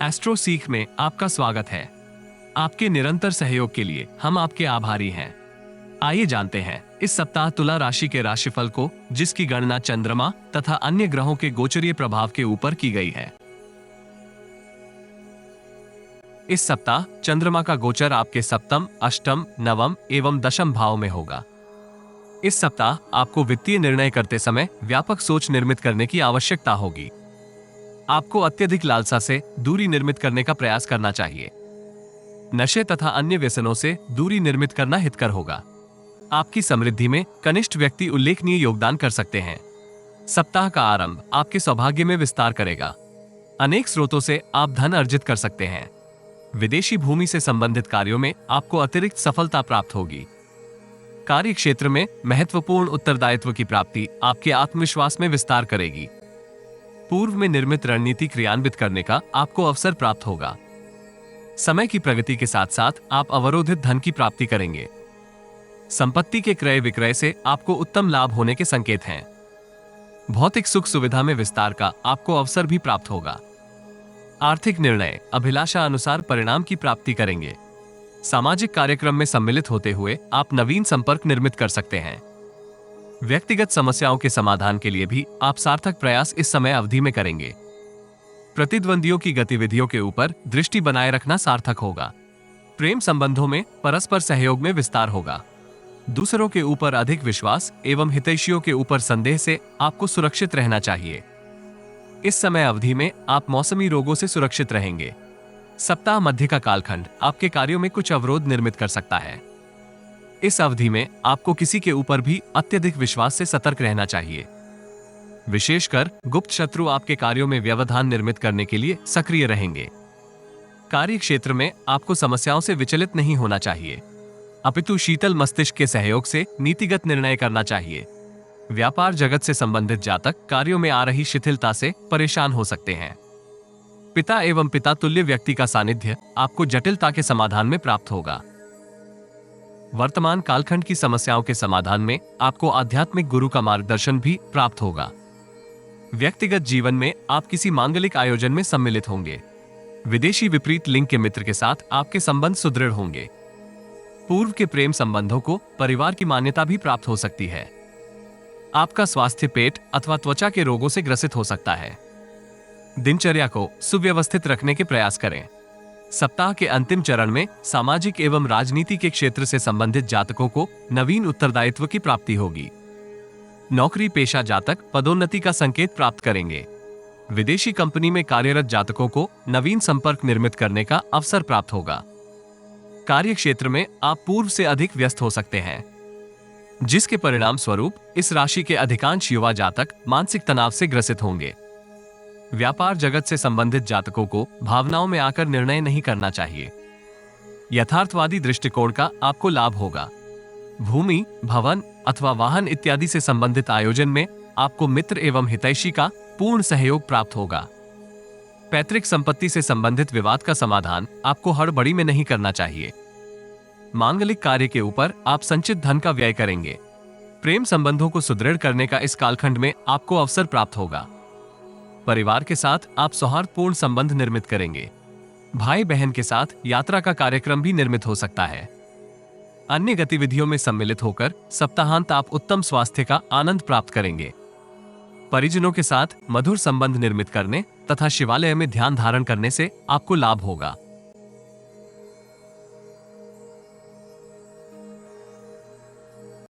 Astro सीख में आपका स्वागत है। आपके निरंतर सहयोग के लिए हम आपके आभारी हैं। आइए जानते हैं इस सप्ताह तुला राशि के राशिफल को, जिसकी गणना चंद्रमा तथा अन्य ग्रहों के गोचरीय प्रभाव के ऊपर की गई है। इस सप्ताह चंद्रमा का गोचर आपके सप्तम, अष्टम, नवम एवं दशम भाव में होगा। इस सप्ताह आपको वित्तीय निर्णय करते समय व्यापक सोच निर्मित करने की आवश्यकता होगी। आपको अत्यधिक लालसा से दूरी निर्मित करने का प्रयास करना चाहिए। नशे तथा अन्य व्यसनों से दूरी निर्मित करना हितकर होगा। आपकी समृद्धि में कनिष्ठ व्यक्ति उल्लेखनीय योगदान कर सकते हैं। सप्ताह का आरंभ आपके सौभाग्य में विस्तार करेगा। अनेक स्रोतों से आप धन अर्जित कर सकते हैं। विदेशी भूमि से संबंधित कार्यों में आपको अतिरिक्त सफलता प्राप्त होगी। कार्य क्षेत्र में महत्वपूर्ण उत्तरदायित्व की प्राप्ति आपके आत्मविश्वास में विस्तार करेगी। पूर्व में निर्मित रणनीति क्रियान्वित करने का आपको अवसर प्राप्त होगा। समय की प्रगति के साथ साथ आप अवरोधित धन की प्राप्ति करेंगे। संपत्ति के क्रय विक्रय से आपको उत्तम लाभ होने के संकेत हैं। भौतिक सुख सुविधा में विस्तार का आपको अवसर भी प्राप्त होगा। आर्थिक निर्णय अभिलाषा अनुसार परिणाम की प्राप्ति करेंगे। सामाजिक कार्यक्रम में सम्मिलित होते हुए आप नवीन संपर्क निर्मित कर सकते हैं। व्यक्तिगत समस्याओं के समाधान के लिए भी आप सार्थक प्रयास इस समय अवधि में करेंगे। प्रतिद्वंदियों की गतिविधियों के ऊपर दृष्टि बनाए रखना सार्थक होगा। प्रेम संबंधों में परस्पर सहयोग में विस्तार होगा। दूसरों के ऊपर अधिक विश्वास एवं हितैषियों के ऊपर संदेह से आपको सुरक्षित रहना चाहिए। इस समय अवधि में आप मौसमी रोगों से सुरक्षित रहेंगे। सप्ताह मध्य का कालखंड आपके कार्यों में कुछ अवरोध निर्मित कर सकता है। इस अवधि में आपको किसी के ऊपर भी अत्यधिक विश्वास से सतर्क रहना चाहिए। विशेषकर गुप्त शत्रु आपके कार्यों में व्यवधान निर्मित करने के लिए सक्रिय रहेंगे। कार्य क्षेत्र में आपको समस्याओं से विचलित नहीं होना चाहिए, अपितु शीतल मस्तिष्क के सहयोग से नीतिगत निर्णय करना चाहिए। व्यापार जगत से संबंधित जातक कार्यों में आ रही शिथिलता से परेशान हो सकते हैं। पिता एवं पिता तुल्य व्यक्ति का सानिध्य आपको जटिलता के समाधान में प्राप्त होगा। वर्तमान कालखंड की समस्याओं के समाधान में आपको आध्यात्मिक गुरु का मार्गदर्शन भी प्राप्त होगा। व्यक्तिगत जीवन में आप किसी मांगलिक आयोजन में सम्मिलित होंगे। विदेशी विपरीत लिंग के मित्र के साथ आपके संबंध सुदृढ़ होंगे। पूर्व के प्रेम संबंधों को परिवार की मान्यता भी प्राप्त हो सकती है। आपका स्वास्थ्य पेट अथवा त्वचा के रोगों से ग्रसित हो सकता है। दिनचर्या को सुव्यवस्थित रखने के प्रयास करें। सप्ताह के अंतिम चरण में सामाजिक एवं राजनीति के क्षेत्र से संबंधित जातकों को नवीन उत्तरदायित्व की प्राप्ति होगी। नौकरी पेशा जातक पदोन्नति का संकेत प्राप्त करेंगे। विदेशी कंपनी में कार्यरत जातकों को नवीन संपर्क निर्मित करने का अवसर प्राप्त होगा। कार्य क्षेत्र में आप पूर्व से अधिक व्यस्त हो सकते हैं, जिसके परिणाम स्वरूप इस राशि के अधिकांश युवा जातक मानसिक तनाव से ग्रसित होंगे। व्यापार जगत से संबंधित जातकों को भावनाओं में आकर निर्णय नहीं करना चाहिए। यथार्थवादी दृष्टिकोण का आपको लाभ होगा। भूमि, भवन अथवा वाहन इत्यादि से संबंधित आयोजन में आपको मित्र एवं हितैषी का पूर्ण सहयोग प्राप्त होगा। पैतृक संपत्ति से संबंधित विवाद का समाधान आपको हड़बड़ी में नहीं करना चाहिए। मांगलिक कार्य के ऊपर आप संचित धन का व्यय करेंगे। प्रेम संबंधों को सुदृढ़ करने का इस कालखंड में आपको अवसर प्राप्त होगा। परिवार के साथ आप सौहार्दपूर्ण संबंध निर्मित करेंगे। भाई बहन के साथ यात्रा का कार्यक्रम भी निर्मित हो सकता है। अन्य गतिविधियों में सम्मिलित होकर सप्ताहांत आप उत्तम स्वास्थ्य का आनंद प्राप्त करेंगे। परिजनों के साथ मधुर संबंध निर्मित करने तथा शिवालय में ध्यान धारण करने से आपको लाभ होगा।